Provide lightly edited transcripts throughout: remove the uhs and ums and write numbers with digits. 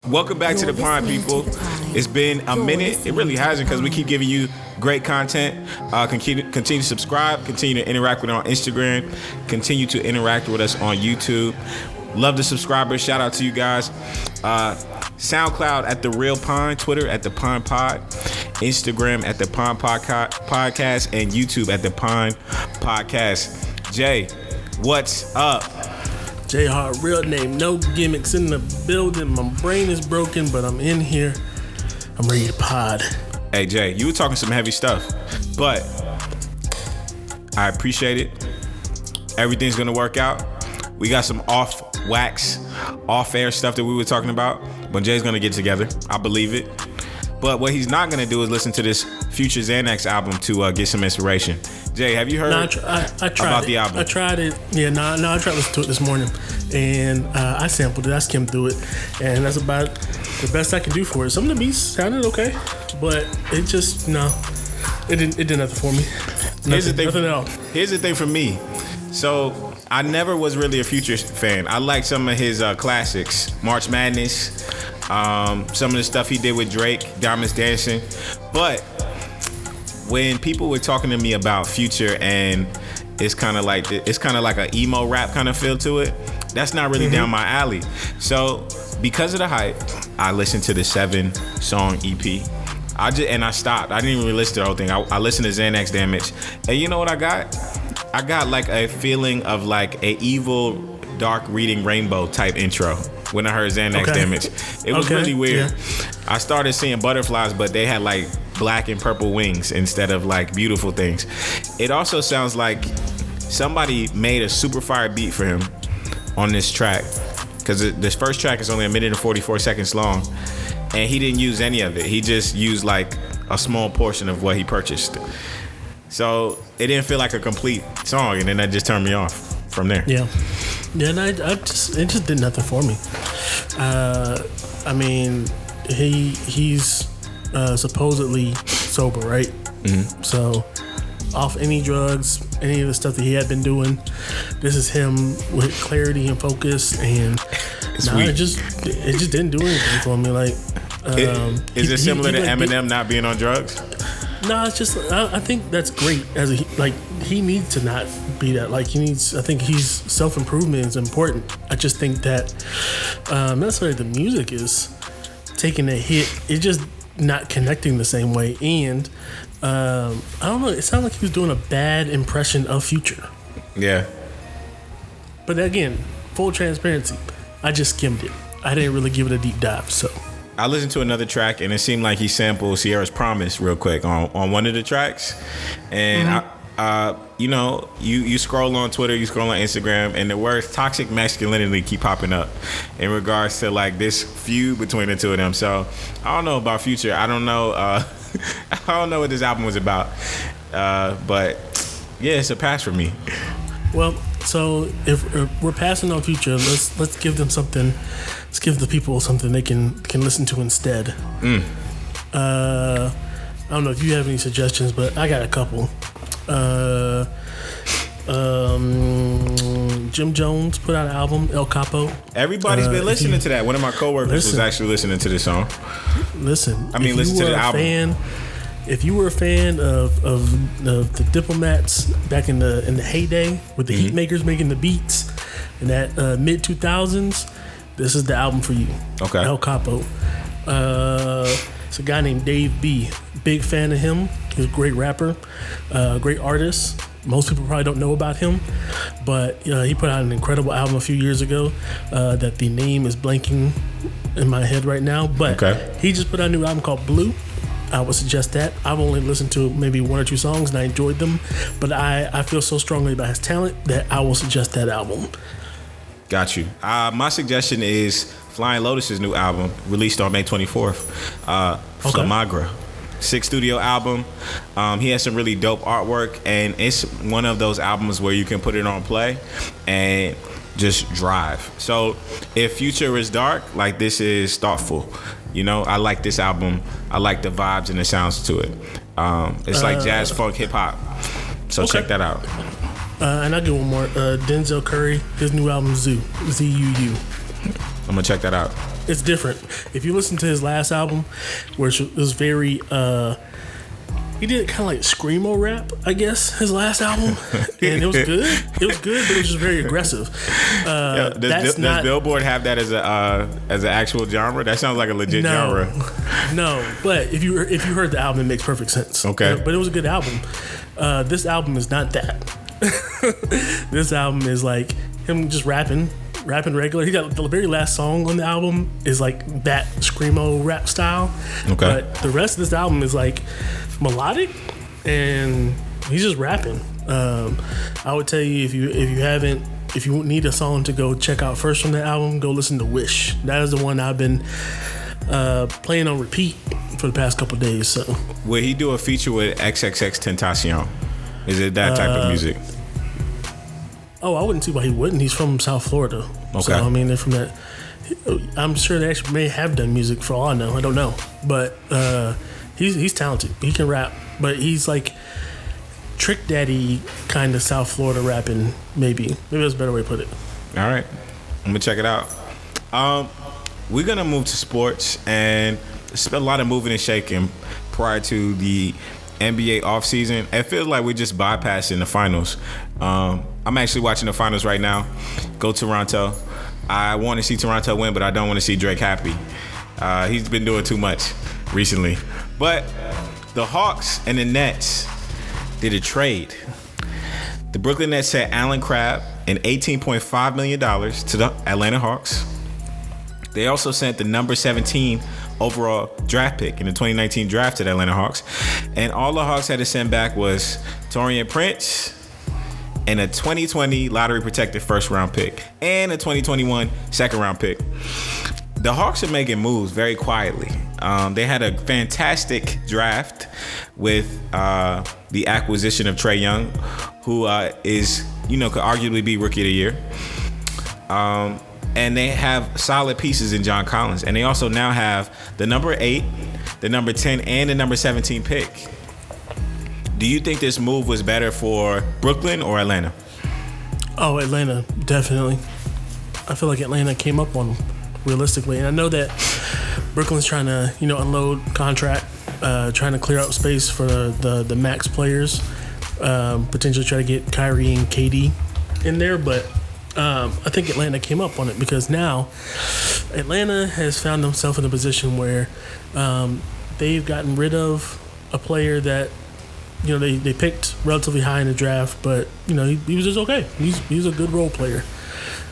Welcome back to the Pine, people. It's been a minute. It really hasn't, because we keep giving you great content. Continue to subscribe. Continue to interact with us on Instagram. Continue to interact with us on YouTube. Love the subscribers. Shout out to you guys. SoundCloud at The Real Pine. Twitter at The Pine Pod. Instagram at The Pine Podcast. And YouTube at The Pine Podcast. Jay, what's up? Jay Hart, real name, no gimmicks in the building. My brain is broken, but I'm in here. I'm ready to pod. Hey Jay, you were talking some heavy stuff, but I appreciate it. Everything's gonna work out. We got some off-wax, off-air stuff that we were talking about, but Jay's gonna get together. I believe it. But what he's not gonna do is listen to this Future Xanax album to get some inspiration. Jay, have you heard I tried about it. the album? I tried it. Yeah, I tried to listen to it this morning, and I sampled it. I skimmed through it, and that's about the best I can do for it. Some of the beats sounded okay, but it just it did nothing for me. Nothing at all. Here's the thing for me. So I never was really a Future fan. I liked some of his classics, March Madness, some of the stuff he did with Drake, Diamonds Dancing, but when people were talking to me about Future and it's kind of like an emo rap kind of feel to it, that's not really down my alley. So because of the hype, I listened to the 7-song EP. I stopped. I didn't even listen to the whole thing. I listened to Xanax Damage, and you know what I got? I got like a feeling of like a evil, dark reading rainbow type intro when I heard Xanax Damage. It was really weird. Yeah. I started seeing butterflies, but they had like black and purple wings instead of like beautiful things. It also sounds like somebody made a super fire beat for him on this track, because this first track is only 1 minute and 44 seconds long, and he didn't use any of it. He just used like a small portion of what he purchased. So it didn't feel like a complete song, and then that just turned me off from there. Yeah, and it just did nothing for me. I mean, he's supposedly sober, right? Mm-hmm. So off any drugs, any of the stuff that he had been doing, this is him with clarity and focus, and it just didn't do anything for me. Like, is it similar to Eminem not being on drugs? No, it's just I think that's great. He needs to not be that. Like, I think self-improvement is important. I just think that not necessarily the music is taking a hit. It's just not connecting the same way. And I don't know. It sounded like he was doing a bad impression of Future. Yeah. But again, full transparency, I just skimmed it. I didn't really give it a deep dive. So I listened to another track, and it seemed like he sampled Sierra's Promise real quick on one of the tracks. And you scroll on Twitter, you scroll on Instagram, and the words toxic masculinity keep popping up in regards to like this feud between the two of them. So I don't know about Future. I don't know. I don't know what this album was about. But yeah, it's a pass for me. Well, so if we're passing on Future, let's give them something. Let's give the people something they can listen to instead. I don't know if you have any suggestions, but I got a couple. Jim Jones put out an album, El Capo. Everybody's been listening to that. One of my coworkers was actually listening to this song. Listen to the album. If you were a fan of the Diplomats back in the heyday with the heat makers making the beats in that mid 2000s, this is the album for you. Okay. El Capo. It's a guy named Dave B. Big fan of him. He's a great rapper, great artist. Most people probably don't know about him, but he put out an incredible album a few years ago that the name is blanking in my head right now. But he just put out a new album called Blue. I would suggest that. I've only listened to maybe 1 or 2 songs, and I enjoyed them. But I feel so strongly about his talent that I will suggest that album. Got you. My suggestion is Flying Lotus's new album, released on May 24th. Flamagra. 6 studio album. He has some really dope artwork, and it's one of those albums where you can put it on play and just drive. So if Future is dark, like, this is thoughtful. You know, I like this album. I like the vibes and the sounds to it. It's like jazz, funk, hip hop. So check that out. And I'll get one more. Denzel Curry, his new album Zoo, Z-U-U. I'm gonna check that out. It's different. If you listen to his last album, which was very he did kind of like screamo rap, I guess, his last album, and it was good. It was good, but it was just very aggressive. Does Billboard have that as an actual genre? That sounds like a legit genre. No, but if you heard the album, it makes perfect sense. Okay, but it was a good album. This album is not that. This album is like him just rapping regular. He got the very last song on the album is like that screamo rap style. Okay, but the rest of this album is like melodic, and he's just rapping. I would tell you if you need a song to go check out first from the album, go listen to Wish. That is the one I've been playing on repeat for the past couple of days. So, will he do a feature with XXXTentacion? Is it that type of music? Oh, I wouldn't see why he wouldn't. He's from South Florida. Okay. So, I mean, they're from that. I'm sure they actually may have done music for all I know. I don't know. But he's talented. He can rap. But he's like Trick Daddy kind of South Florida rapping, maybe. Maybe that's a better way to put it. All right. I'm going to check it out. We're going to move to sports. And there's been a lot of moving and shaking prior to the NBA offseason. It feels like we're just bypassing the finals. I'm actually watching the finals right now. Go Toronto. I want to see Toronto win, but I don't want to see Drake happy. He's been doing too much recently. But the Hawks and the Nets did a trade. The Brooklyn Nets sent Allen Crabbe and $18.5 million to the Atlanta Hawks. They also sent the number 17 overall draft pick in the 2019 draft to the Atlanta Hawks. And all the Hawks had to send back was Taurean Prince and a 2020 lottery protected first round pick and a 2021 second round pick. The Hawks are making moves very quietly. They had a fantastic draft with the acquisition of Trae Young, who could arguably be Rookie of the Year. And they have solid pieces in John Collins. And they also now have the number 8, the number 10, and the number 17 pick. Do you think this move was better for Brooklyn or Atlanta? Oh, Atlanta, definitely. I feel like Atlanta came up on them realistically. And I know that Brooklyn's trying to, unload contract, trying to clear out space for the max players, potentially try to get Kyrie and KD in there. But I think Atlanta came up on it because now Atlanta has found themselves in a position where they've gotten rid of a player that they picked relatively high in the draft, but he was just okay. He's a good role player.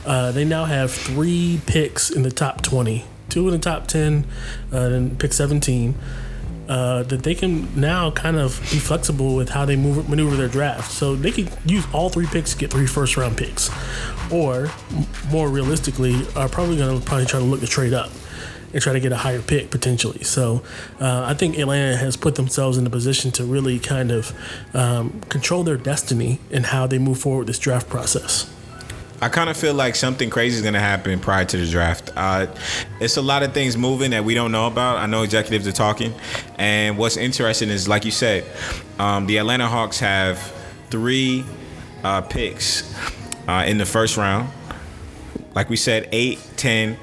They now have 3 picks in the top 20, 2 in the top 10, then pick 17. That they can now kind of be flexible with how they maneuver their draft. So they could use all 3 picks to get 3 first-round picks. Or, more realistically, are probably going to try to look to trade up and try to get a higher pick potentially. So I think Atlanta has put themselves in a position to really kind of control their destiny and how they move forward with this draft process. I kind of feel like something crazy is going to happen prior to the draft. It's a lot of things moving that we don't know about. I know executives are talking. And what's interesting is, like you said, the Atlanta Hawks have 3 picks in the first round. Like we said, 8, 10,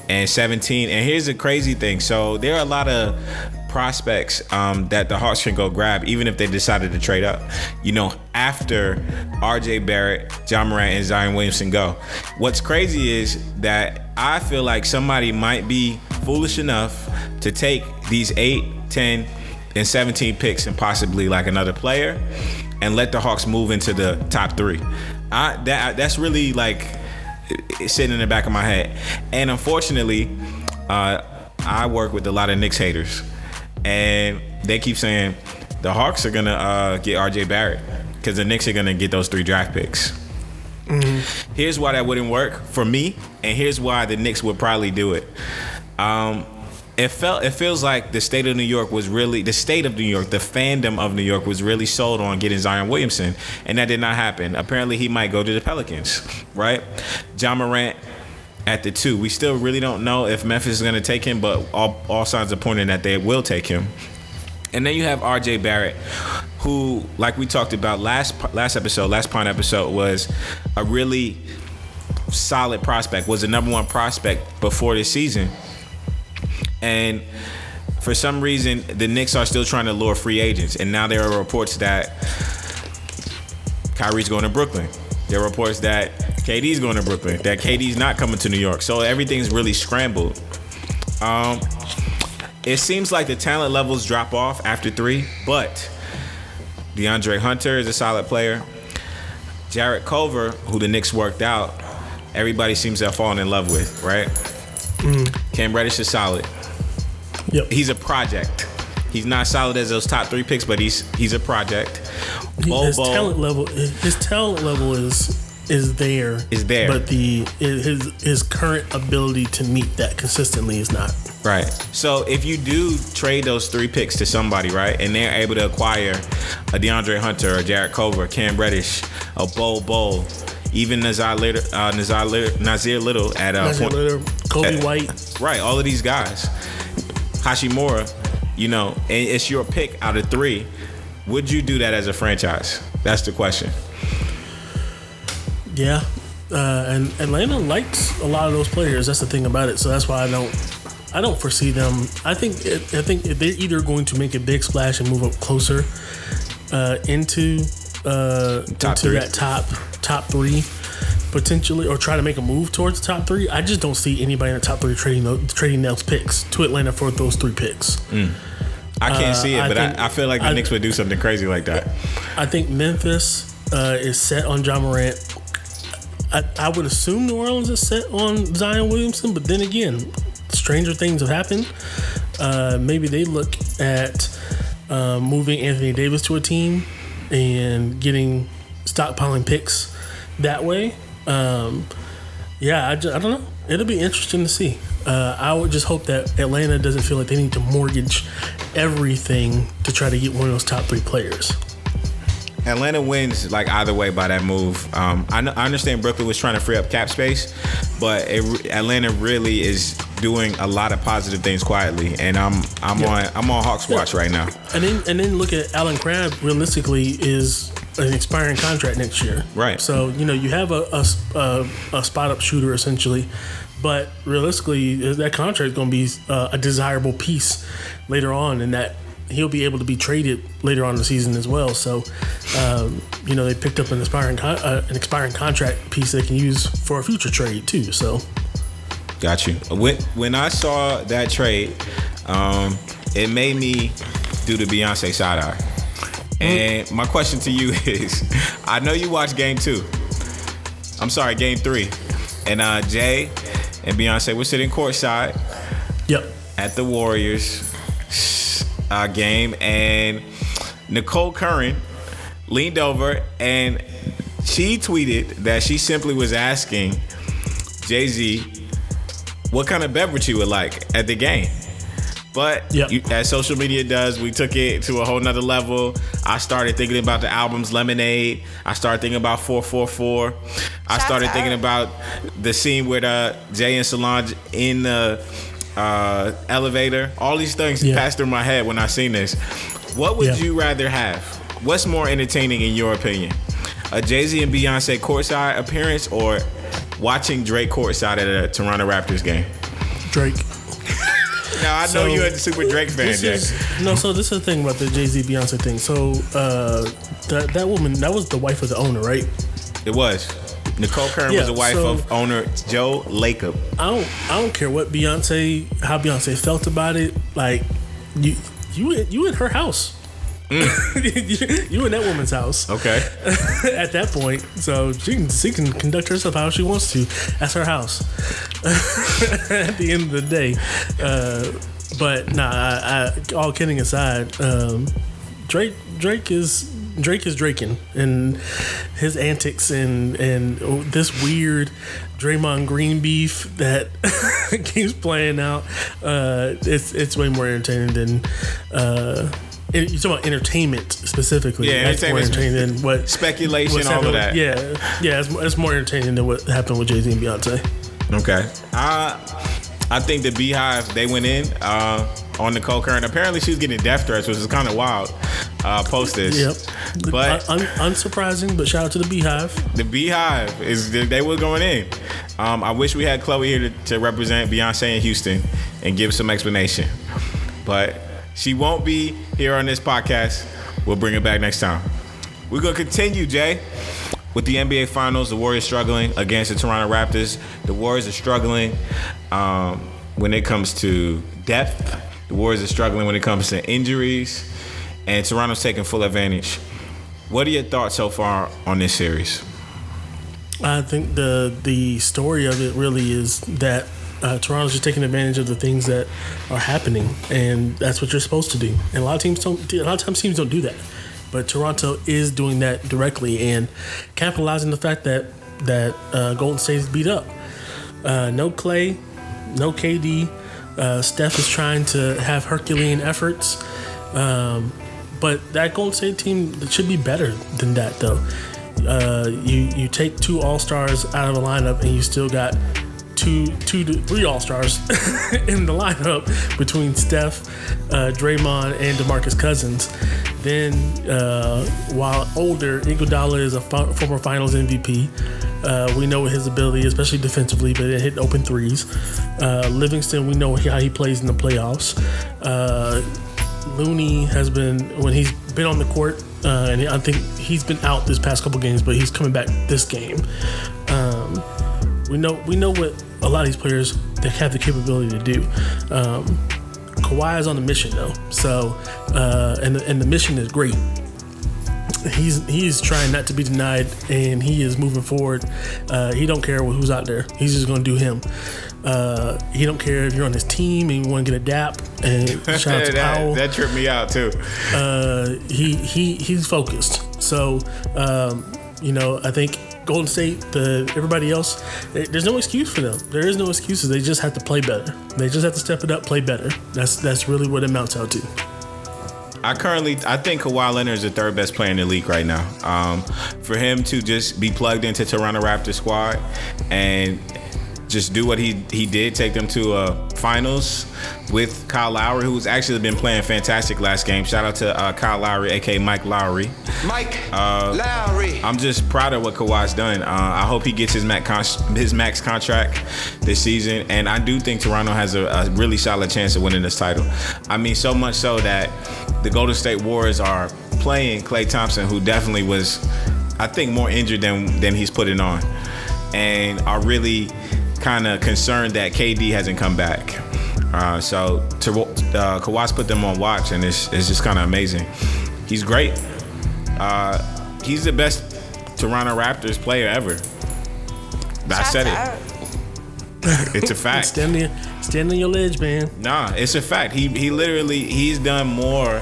and 17. And here's the crazy thing. So there are a lot of prospects that the Hawks can go grab, even if they decided to trade up, after RJ Barrett, John Morant, and Zion Williamson go. What's crazy is that I feel like somebody might be foolish enough to take these 8, 10, and 17 picks and possibly like another player and let the Hawks move into the top 3. That's really like sitting in the back of my head. And unfortunately, I work with a lot of Knicks haters, and they keep saying the Hawks are gonna get RJ Barrett because the Knicks are gonna get those 3 draft picks. Mm-hmm. Here's why that wouldn't work for me, and here's why the Knicks would probably do it. It feels like the state of New York, the fandom of New York was really sold on getting Zion Williamson, and that did not happen. Apparently, he might go to the Pelicans, right? John Morant at the 2. We still really don't know if Memphis is going to take him, but all signs are pointing that they will take him. And then you have RJ Barrett, who, like we talked about last Pond episode, was a really solid prospect, was the number 1 prospect before this season. And for some reason, the Knicks are still trying to lure free agents. And now there are reports that Kyrie's going to Brooklyn. There are reports that KD's going to Brooklyn, that KD's not coming to New York. So everything's really scrambled. It seems like the talent levels drop off after 3, but DeAndre Hunter is a solid player. Jarrett Culver, who the Knicks worked out, everybody seems to have fallen in love with, right? Cam Reddish is solid. Yep. He's a project. He's not solid as those top 3 picks, but he's a project. His talent level is there. But his current ability to meet that consistently is not. Right. So if you do trade those 3 picks to somebody, right, and they're able to acquire a DeAndre Hunter, a Jarrett Culver, Cam Reddish, a Bol, even Nazir Little at Kobe White. Right. All of these guys. Hashimura, and it's your pick out of 3. Would you do that as a franchise? That's the question. Yeah. And Atlanta likes a lot of those players. That's the thing about it. So that's why I don't foresee them. I think they're either going to make a big splash and move up closer into that top 3 potentially, or try to make a move towards the top 3. I just don't see anybody in the top 3 trading those picks to Atlanta for those 3 picks. I can't see it, but I feel like the Knicks would do something crazy like that. I think Memphis is set on Ja Morant. I would assume New Orleans is set on Zion Williamson, but then again, stranger things have happened. Maybe they look at moving Anthony Davis to a team and stockpiling picks that way. I don't know. It'll be interesting to see. I would just hope that Atlanta doesn't feel like they need to mortgage everything to try to get one of those top 3 players. Atlanta wins like either way by that move. I understand Brooklyn was trying to free up cap space, but Atlanta really is doing a lot of positive things quietly, and I'm on Hawks watch right now. And then look at Allen Crabbe. Realistically, is an expiring contract next year. Right. So you have a spot up shooter essentially, but realistically, that contract is going to be a desirable piece later on, and that he'll be able to be traded later on in the season as well. So, they picked up an expiring contract piece they can use for a future trade too. So, got you. When I saw that trade, it made me do the Beyonce side eye. And my question to you is, I know you watched Game 3, and Jay and Beyonce were sitting courtside. Yep. At the Warriors game, and Nicole Curran leaned over and she tweeted that she simply was asking Jay-Z what kind of beverage he would like at the game. But as social media does, we took it to a whole nother level. I started thinking about the albums Lemonade. I started thinking about 444. I started thinking about the scene with Jay and Solange in the elevator. All these things passed through my head when I seen this. What would you rather have? What's more entertaining in your opinion? A Jay-Z and Beyonce courtside appearance, or watching Drake courtside at a Toronto Raptors game? Drake. Now I know you're a super Drake fan, Jay. So this is the thing about the Jay-Z Beyonce thing. So that woman, that was the wife of the owner, right? It was. Nicole Curran was the wife of owner Joe Lacob. I don't care what how Beyonce felt about it. Like you in her house. You in that woman's house. Okay. At that point, so she can conduct herself how she wants to. That's her house. At the end of the day, but all kidding aside, Drake is Draken, and his antics and this weird Draymond Green beef that keeps playing out. It's way more entertaining than. You're talking about entertainment specifically. Yeah, that's more entertaining than what speculation, all of that. Yeah, it's more entertaining than what happened with Jay-Z and Beyonce. Okay, I think the Beehive, they went in on Nicole Curran. Apparently, she was getting death threats, which is kind of wild. Post this. Yep, but unsurprising. But shout out to the Beehive. The Beehive they were going in, I wish we had Chloe here to represent Beyonce in Houston and give some explanation. But she won't be here on this podcast. We'll bring her back next time. We're going to continue, Jay, with the NBA Finals. The Warriors struggling against the Toronto Raptors. The Warriors are struggling when it comes to depth. The Warriors are struggling when it comes to injuries. And Toronto's taking full advantage. What are your thoughts so far on this series? I think the story of it really is that Toronto's just taking advantage of the things that are happening, and that's what you're supposed to do. And a lot of times teams don't do that, but Toronto is doing that directly and capitalizing the fact that Golden State is beat up. No Clay, no KD. Steph is trying to have Herculean efforts, but that Golden State team should be better than that, though. You take 2 All-Stars out of the lineup, and you still got 2 to 3 All-Stars in the lineup between Steph, Draymond, and DeMarcus Cousins. Then, while older, Iguodala is a former Finals MVP. We know his ability, especially defensively, but it hit open threes. Livingston, we know how he plays in the playoffs. Looney has been, when he's been on the court, and I think he's been out this past couple games, but he's coming back this game. We know what a lot of these players they have the capability to do. Kawhi is on a mission though, so and the mission is great. He's trying not to be denied, and he is moving forward. He don't care who's out there. He's just going to do him. He don't care if you're on his team and you want to get a dap. And shout out to Powell. That tripped me out too. He's focused. So I think Golden State, everybody else, there's no excuse for them. There is no excuses. They just have to play better. They just have to step it up, play better. That's really what it amounts out to. I think Kawhi Leonard is the 3rd best player in the league right now. For him to just be plugged into Toronto Raptors squad and just do what he did, take them to a finals with Kyle Lowry, who's actually been playing fantastic last game. Shout out to Kyle Lowry, aka Mike Lowry. Lowry. I'm just proud of what Kawhi's done. I hope he gets his max contract this season, and I do think Toronto has a really solid chance of winning this title. I mean, so much so that the Golden State Warriors are playing Klay Thompson, who definitely was, I think, more injured than he's putting on, and are really kind of concerned that KD hasn't come back. So Kawhi's put them on watch, and it's just kind of amazing. He's great. He's the best Toronto Raptors player ever. I said it. It's a fact. Stand on your ledge, man. Nah, it's a fact. He's done more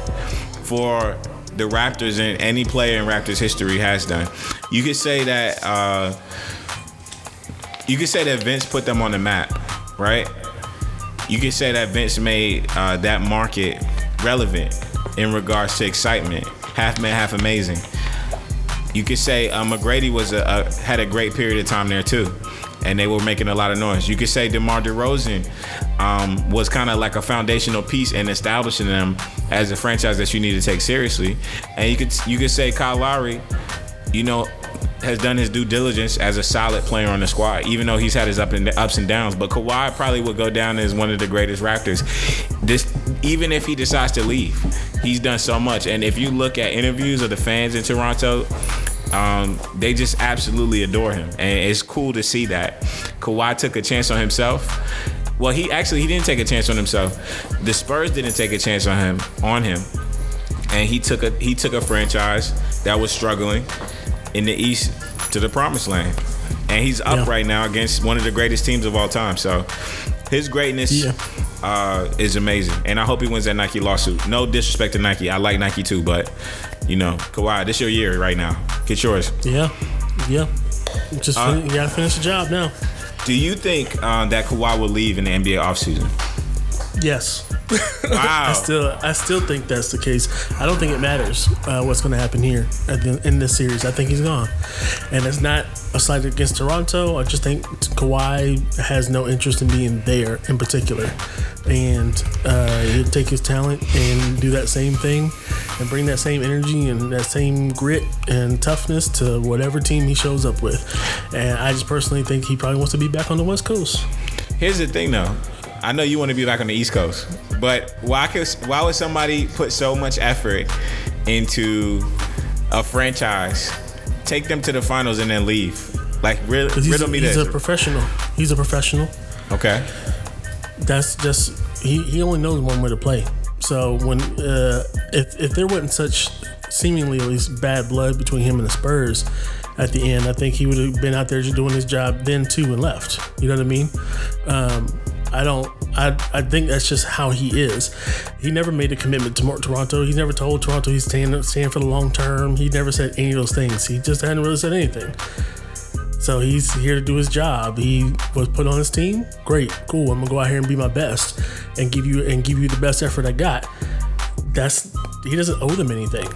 for the Raptors than any player in Raptors history has done. You could say that Vince put them on the map, right? You could say that Vince made that market relevant in regards to excitement. Half man, half amazing. You could say McGrady had a great period of time there too, and they were making a lot of noise. You could say DeMar DeRozan was kind of like a foundational piece in establishing them as a franchise that you need to take seriously. And you could say Kyle Lowry, has done his due diligence as a solid player on the squad, even though he's had his ups and downs. But Kawhi probably would go down as one of the greatest Raptors. Even if he decides to leave, he's done so much. And if you look at interviews of the fans in Toronto, they just absolutely adore him. And it's cool to see that. Kawhi took a chance on himself. Well, he didn't take a chance on himself. The Spurs didn't take a chance on him. And he took a franchise that was struggling in the East to the promised land. And he's up right now against one of the greatest teams of all time. So his greatness is amazing. And I hope he wins that Nike lawsuit. No disrespect to Nike. I like Nike too, but Kawhi, this your year right now. Get yours. Yeah. You gotta finish the job now. Do you think that Kawhi will leave in the NBA offseason? Yes. Wow. I still think that's the case. I don't think it matters what's going to happen here in this series. I think he's gone, and it's not a slight against Toronto. I just think Kawhi has no interest in being there in particular, and He'll take his talent and do that same thing and bring that same energy and that same grit and toughness to whatever team he shows up with. And I just personally think he probably wants to be back on the West Coast. Here's the thing, though. I know you want to be back on the East Coast, but why would somebody put so much effort into a franchise, take them to the finals, and then leave? Like, riddle me this. He's a professional. He's a professional. Okay. That's just he only knows one way to play. So when if there wasn't such seemingly at least bad blood between him and the Spurs at the end, I think he would have been out there just doing his job then too and left. You know what I mean? I think that's just how he is. He never made a commitment to Toronto. He's never told Toronto he's staying for the long term. He never said any of those things. He just hadn't really said anything. So he's here to do his job. He was put on his team. Great, cool. I'm gonna go out here and be my best and give you the best effort I got. He doesn't owe them anything.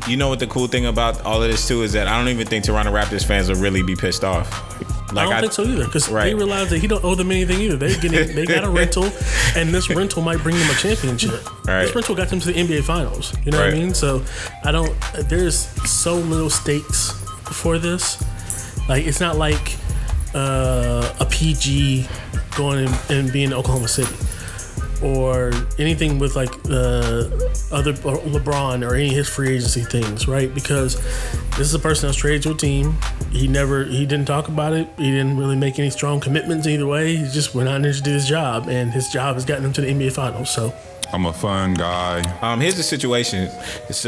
You know what the cool thing about all of this too is that I don't even think Toronto Raptors fans will really be pissed off. Like, I don't think so either, because they realize that he don't owe them anything either. They got a rental, and this rental might bring them a championship. Right. This rental got them to the NBA Finals. You know what I mean? So there's so little stakes for this. Like, it's not like a PG going and being in Oklahoma City, or anything with like other LeBron or any of his free agency things, right? Because this is a person that's traded to a team. He didn't talk about it. He didn't really make any strong commitments either way. He just went out there to do his job, and his job has gotten him to the NBA Finals. So I'm a fun guy. Here's the situation. It's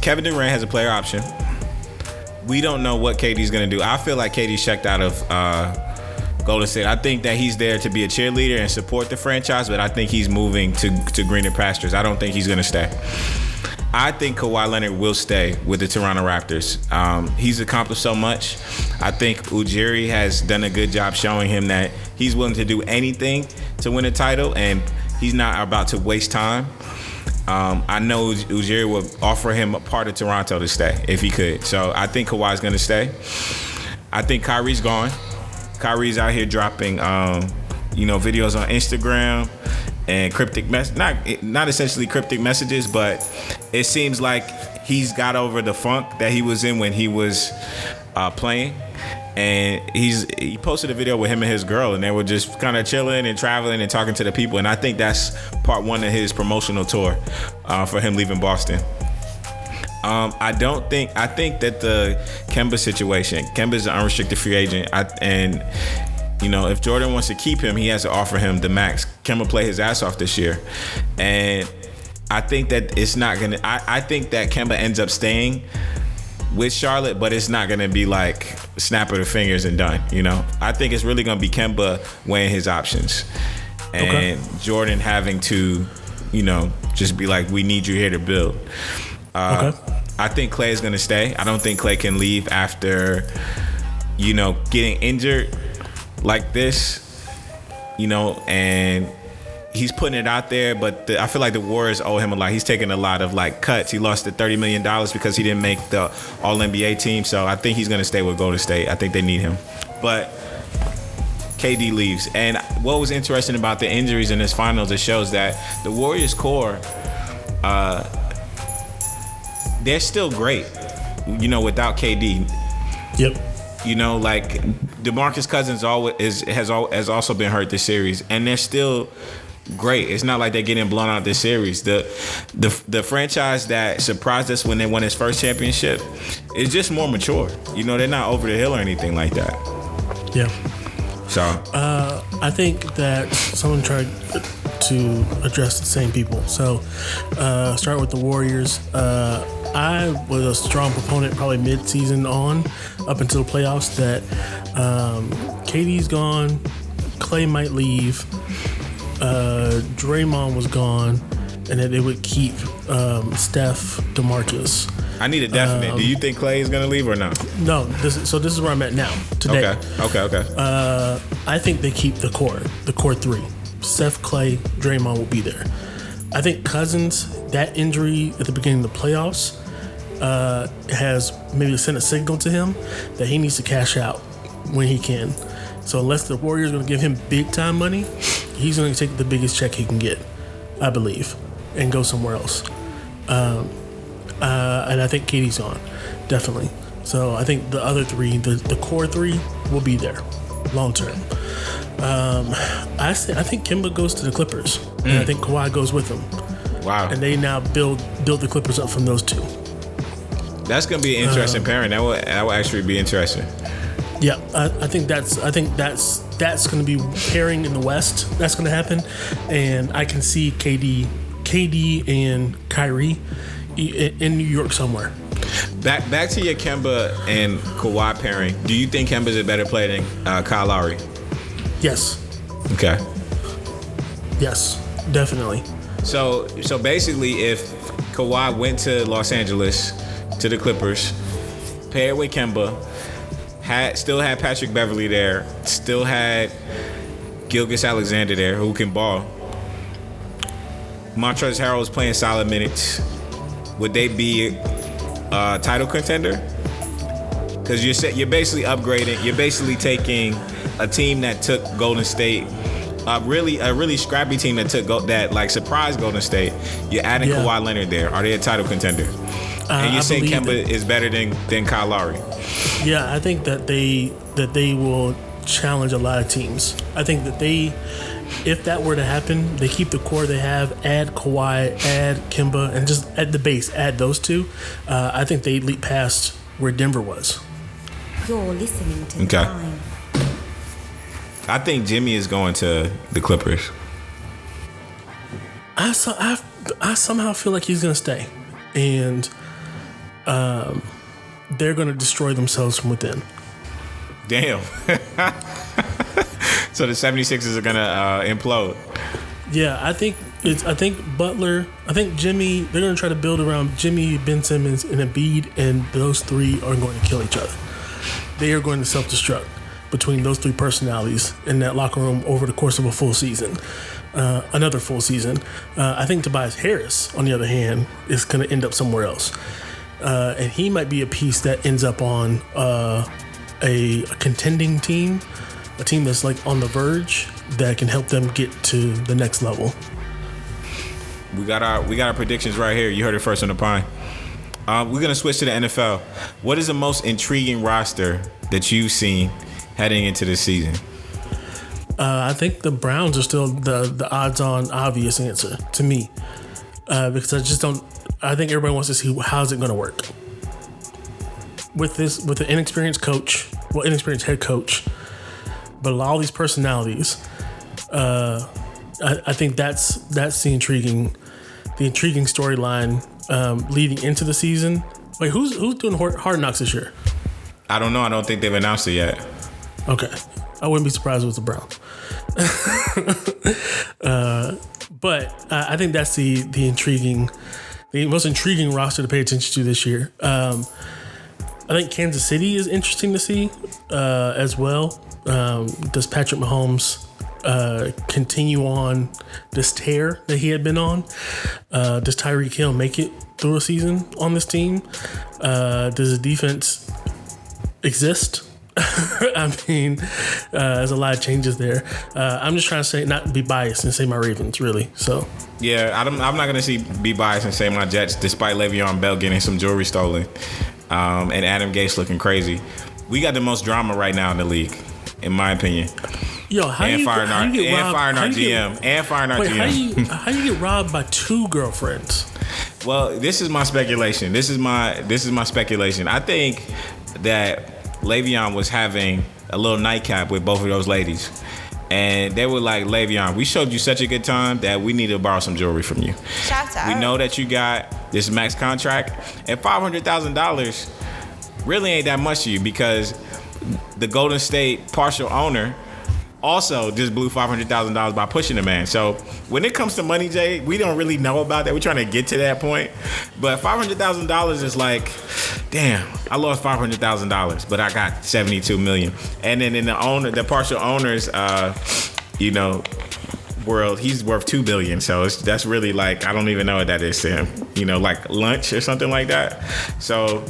Kevin Durant has a player option. We don't know what KD's gonna do. I feel like KD's checked out of Golden State. I think that he's there to be a cheerleader and support the franchise, but I think he's moving to greener pastures. I don't think he's gonna stay. I think Kawhi Leonard will stay with the Toronto Raptors. He's accomplished so much. I think Ujiri has done a good job showing him that he's willing to do anything to win a title, and he's not about to waste time. I know Ujiri would offer him a part of Toronto to stay if he could. So I think Kawhi's going to stay. I think Kyrie's gone. Kyrie's out here dropping, videos on Instagram and cryptic not essentially cryptic messages, but it seems like he's got over the funk that he was in when he was playing. And he posted a video with him and his girl, and they were just kind of chilling and traveling and talking to the people. And I think that's part one of his promotional tour for him leaving Boston. I think that the Kemba situation, Kemba's an unrestricted free agent, if Jordan wants to keep him, he has to offer him the max. Kemba played his ass off this year, and I think that it's not gonna. I think that Kemba ends up staying with Charlotte, but it's not gonna be like snap of the fingers and done. I think it's really gonna be Kemba weighing his options, and Jordan having to, just be like, we need you here to build. I think Klay is gonna stay. I don't think Klay can leave after, getting injured like this, and he's putting it out there, but I feel like the Warriors owe him a lot. He's taking a lot of cuts. He lost the $30 million because he didn't make the All-NBA team. So I think he's going to stay with Golden State. I think they need him. But KD leaves. And what was interesting about the injuries in this finals, it shows that the Warriors core, they're still great, without KD. Yep. DeMarcus Cousins has also been hurt this series, and they're still great. It's not like they're getting blown out this series. The franchise that surprised us when they won his first championship is just more mature. They're not over the hill or anything like that. Yeah. So I think that someone tried to address the same people. So start with the Warriors. I was a strong proponent probably mid-season on up until the playoffs that KD's gone, Klay might leave, Draymond was gone, and that they would keep Steph, DeMarcus. I need a definite. Do you think Klay is going to leave or no? No. This is where I'm at now, today. Okay. I think they keep the core three. Steph, Klay, Draymond will be there. I think Cousins, that injury at the beginning of the playoffs, has maybe sent a signal to him that he needs to cash out when he can. So unless the Warriors are going to give him big time money, he's going to take the biggest check he can get. I believe, and go somewhere else. And I think KD's gone, definitely. So I think the other three, the core three, will be there long term. I think Kemba goes to the Clippers, and I think Kawhi goes with him. Wow. And they now build the Clippers up from those two. That's gonna be an interesting pairing. That will actually be interesting. Yeah, I think that's going to be pairing in the West. That's going to happen, and I can see KD and Kyrie in New York somewhere. Back to your Kemba and Kawhi pairing. Do you think Kemba's a better player than Kyle Lowry? Yes. Okay. Yes, definitely. So basically, if Kawhi went to Los Angeles to the Clippers, paired with Kemba, still had Patrick Beverly there, still had Gilgeous-Alexander there, who can ball. Montrezl Harrell's playing solid minutes. Would they be a title contender? Because you're basically upgrading. You're basically taking a team that took Golden State, a really scrappy team that took surprised Golden State. You're adding Kawhi Leonard there. Are they a title contender? And you're saying Kemba is better than Kyle Lowry? Yeah, I think that they will challenge a lot of teams. I think that if that were to happen, they keep the core they have, add Kawhi, add Kemba, and just at the base, add those two. I think they leap past where Denver was. You're listening to the Line. I think Jimmy is going to the Clippers. I somehow feel like he's going to stay, and they're going to destroy themselves from within. Damn. So the 76ers are going to implode. Yeah, I think Butler, I think Jimmy, they're going to try to build around Jimmy, Ben Simmons, and Embiid, and those three are going to kill each other. They are going to self-destruct between those three personalities in that locker room over the course of a full season. Another full season. I think Tobias Harris, on the other hand, is going to end up somewhere else. And he might be a piece that ends up on a contending team, a team that's like on the verge that can help them get to the next level. We got our predictions right here. You heard it first on the Pine. We're gonna switch to the NFL. What is the most intriguing roster that you've seen heading into this season? I think the Browns are still the odds-on obvious answer to me, because I think everybody wants to see how's it going to work with an inexperienced head coach, but all these personalities. I think that's the intriguing storyline leading into the season. Wait, who's doing Hard Knocks this year? I don't know. I don't think they've announced it yet. Okay, I wouldn't be surprised if it was the Browns. But I think that's the most intriguing roster to pay attention to this year. I think Kansas City is interesting to see as well. Does Patrick Mahomes continue on this tear that he had been on? Does Tyreek Hill make it through a season on this team? Does the defense exist? I mean, there's a lot of changes there. I'm just trying to say, not be biased and say my Ravens, really. So yeah, I'm not gonna be biased and say my Jets, despite Le'Veon Bell getting some jewelry stolen, and Adam Gase looking crazy. We got the most drama right now in the league, in my opinion. Yo, how you get robbed? How you get robbed by two girlfriends? Well, this is my speculation. This is my speculation. I think that Le'Veon was having a little nightcap with both of those ladies, and they were like, Le'Veon, we showed you such a good time that we need to borrow some jewelry from you. Shout out. We know that you got this max contract, and $500,000 really ain't that much to you, because the Golden State partial owner also just blew $500,000 by pushing the man. So when it comes to money, Jay, we don't really know about that. We're trying to get to that point. But $500,000 is like, damn, I lost $500,000, but I got $72 million. And then in the partial owner's, world, he's worth $2 billion. So that's really like, I don't even know what that is to him. Like lunch or something like that. So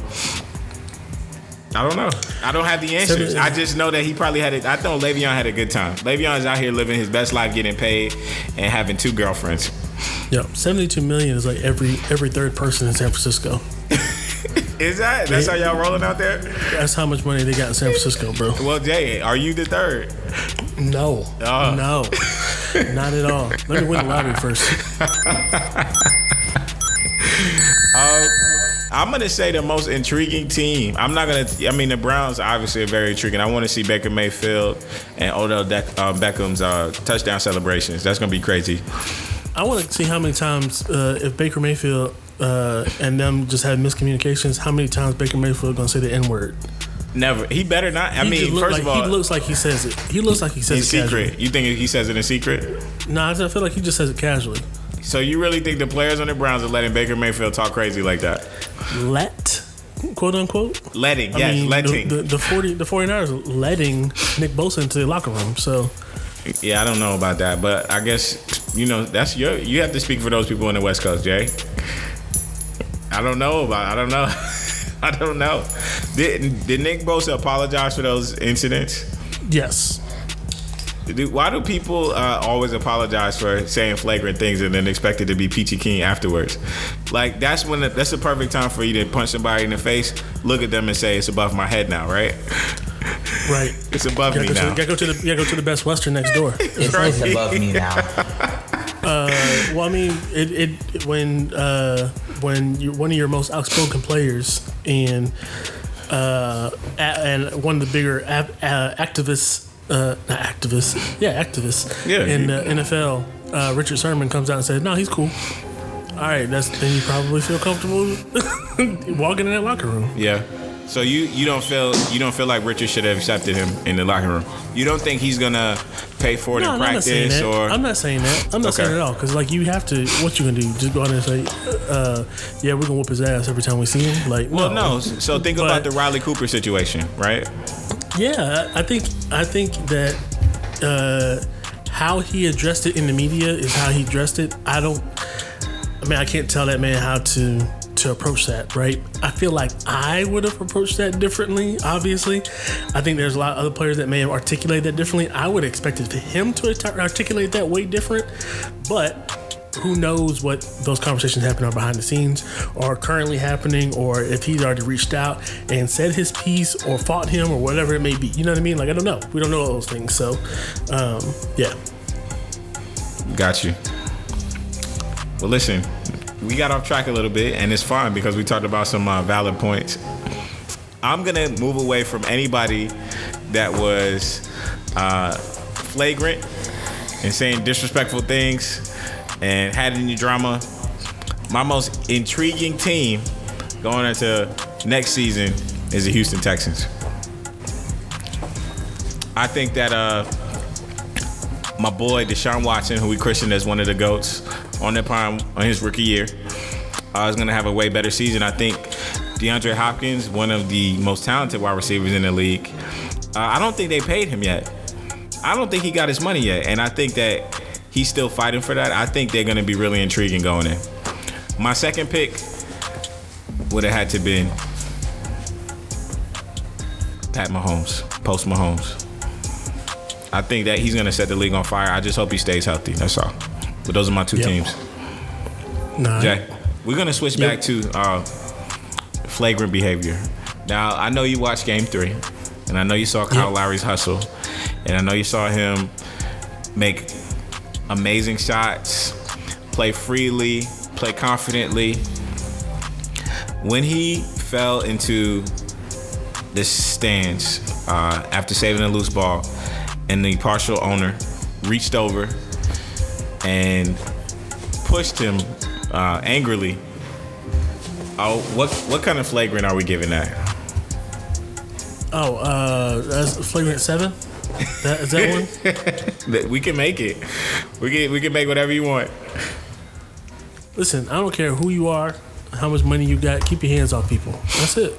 I don't know. I don't have the answers. I just know that he probably had it. I know Le'Veon had a good time. Le'Veon is out here living his best life, getting paid, and having two girlfriends. Yep, $72 million is like every third person in San Francisco. Is that? That's how y'all rolling out there? That's how much money they got in San Francisco, bro. Well, Jay, are you the third? No, no, not at all. Let me win the lottery first. I'm gonna say the most intriguing team. The Browns obviously are very intriguing. I want to see Baker Mayfield and Odell Beckham's touchdown celebrations. That's gonna be crazy. I want to see how many times if Baker Mayfield and them just had miscommunications. How many times Baker Mayfield gonna say the N-word? Never. He better not. First of all, he looks like he says it. He looks like he says it in secret. Casually. You think he says it in secret? No, I feel like he just says it casually. So you really think the players on the Browns are letting Baker Mayfield talk crazy like that? Quote unquote? Letting, yes, letting. The 49ers are letting Nick Bosa into the locker room, so. Yeah, I don't know about that, but I guess, that's you have to speak for those people on the West Coast, Jay. I don't know. I don't know. Did Nick Bosa apologize for those incidents? Yes. Why do people always apologize for saying flagrant things and then expect it to be peachy keen afterwards? Like that's the perfect time for you to punch somebody in the face, look at them and say, it's above my head now, right? Right. It's above me now. You gotta go to the Best Western next door. It's above me now. Well, I mean, when you're one of your most outspoken players and one of the bigger activists in the NFL, Richard Sherman comes out and says, "No, he's cool." All right, then you probably feel comfortable walking in that locker room. Yeah. So you don't feel like Richard should have accepted him in the locker room. You don't think he's gonna pay for it in practice, or I'm not saying that. I'm not saying it at all, because like you have to. What you gonna do? Just go out there and say, "Yeah, we're gonna whoop his ass every time we see him." Like, no. So think about the Riley Cooper situation, right? Yeah, I think that how he addressed it in the media is how he addressed it. I can't tell that man how to approach that, right? I feel like I would have approached that differently, obviously. I think there's a lot of other players that may have articulated that differently. I would have expected for him to articulate that way different, but who knows what those conversations happen on behind the scenes or are currently happening, or if he's already reached out and said his piece or fought him or whatever it may be. You know what I mean? Like, I don't know. We don't know all those things. So, yeah. Got you. Well, listen, we got off track a little bit, and it's fine because we talked about some valid points. I'm going to move away from anybody that was flagrant and saying disrespectful things and had any drama. My most intriguing team going into next season is the Houston Texans. I think that my boy Deshaun Watson, who we christened as one of the GOATs on his rookie year, is going to have a way better season. I think DeAndre Hopkins, one of the most talented wide receivers in the league, I don't think they paid him yet. I don't think he got his money yet, and I think that he's still fighting for that. I think they're going to be really intriguing going in. My second pick would have had to been Pat Mahomes, Post Mahomes. I think that he's going to set the league on fire. I just hope he stays healthy. That's all. But those are my two teams. Jay, we're going to switch back to flagrant behavior. Now, I know you watched Game 3, and I know you saw Kyle Lowry's hustle, and I know you saw him make amazing shots, play freely, play confidently. When he fell into the stands after saving a loose ball, and the partial owner reached over and pushed him angrily, what kind of flagrant are we giving that? That's flagrant 7? Is that one? We can make it. We can make whatever you want. Listen, I don't care who you are, how much money you got. Keep your hands off people. That's it.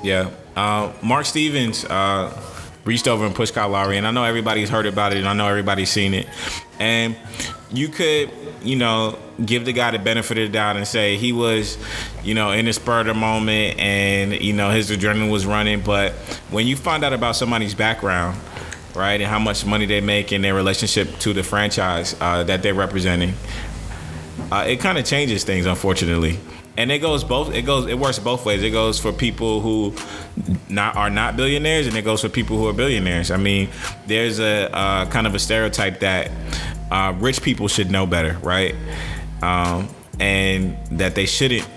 Yeah. Mark Stevens reached over and pushed Kyle Lowry, and I know everybody's heard about it, and I know everybody's seen it. And you could, give the guy the benefit of the doubt and say he was, in the spur of the moment and, his adrenaline was running. But when you find out about somebody's background right, and how much money they make in their relationship to the franchise that they're representing, it kind of changes things, unfortunately. And it works both ways. It goes for people who are not billionaires, and it goes for people who are billionaires. I mean, there's a kind of a stereotype that rich people should know better, right? And that they shouldn't,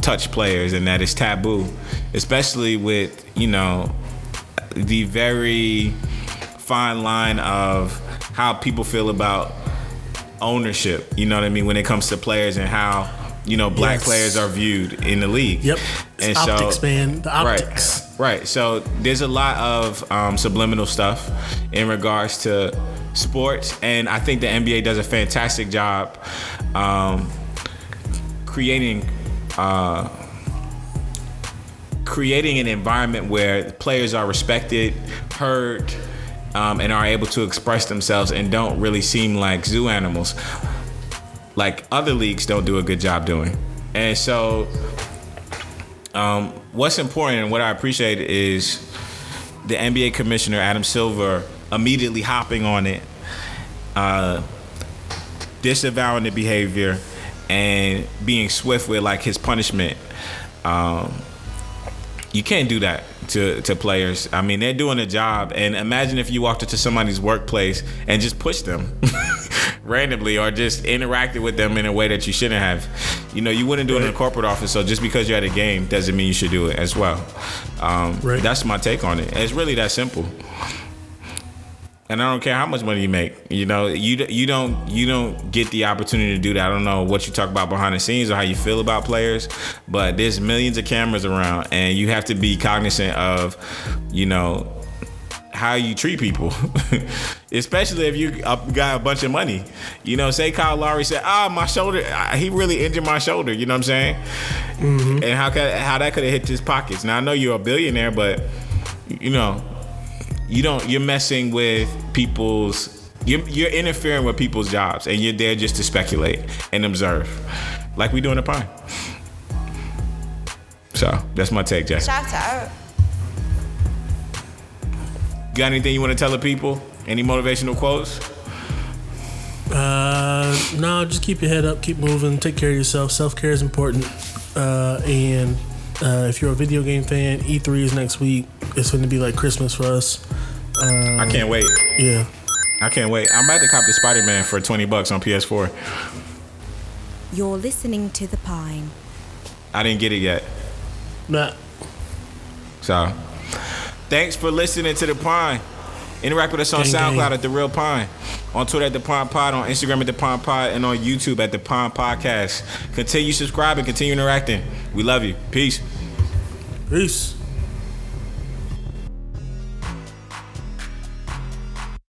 touch players, and that it's taboo, especially with, the very fine line of how people feel about ownership, you know what I mean, when it comes to players and how, black players are viewed in the league. Yep. And optics, man. The optics. Right. So there's a lot of subliminal stuff in regards to sports, and I think the NBA does a fantastic job creating an environment where players are respected, heard, and are able to express themselves and don't really seem like zoo animals, like other leagues don't do a good job doing. And so what's important and what I appreciate is the NBA commissioner, Adam Silver, immediately hopping on it, disavowing the behavior and being swift with like his punishment. You can't do that to players. I mean, they're doing a job, and imagine if you walked into somebody's workplace and just pushed them randomly, or just interacted with them in a way that you shouldn't have. You wouldn't do it in a corporate office, so just because you're at a game doesn't mean you should do it as well. That's my take on it. It's really that simple. And I don't care how much money you make. You don't get the opportunity to do that. I don't know what you talk about behind the scenes or how you feel about players, but there's millions of cameras around, and you have to be cognizant of, how you treat people, especially if you got a bunch of money. Say Kyle Lowry said, my shoulder, he really injured my shoulder. You know what I'm saying? Mm-hmm. And how that could have hit his pockets. Now I know you're a billionaire, but you're messing with you're interfering with people's jobs, and you're there just to speculate and observe, like we do in the Pine. So that's my take, Jay. Shout out. Got anything you want to tell the people? Any motivational quotes? No, just keep your head up, keep moving, take care of yourself. Self-care is important. And if you're a video game fan, E3 is next week. It's going to be like Christmas for us. I can't wait. Yeah. I can't wait. I'm about to cop the Spider-Man for $20 on PS4. You're listening to The Pine. I didn't get it yet. Nah. So, thanks for listening to The Pine. Interact with us on SoundCloud at The Real Pine, on Twitter at The Pine Pod, on Instagram at The Pine Pod, and on YouTube at The Pine Podcast. Continue subscribing, continue interacting. We love you. Peace. Peace.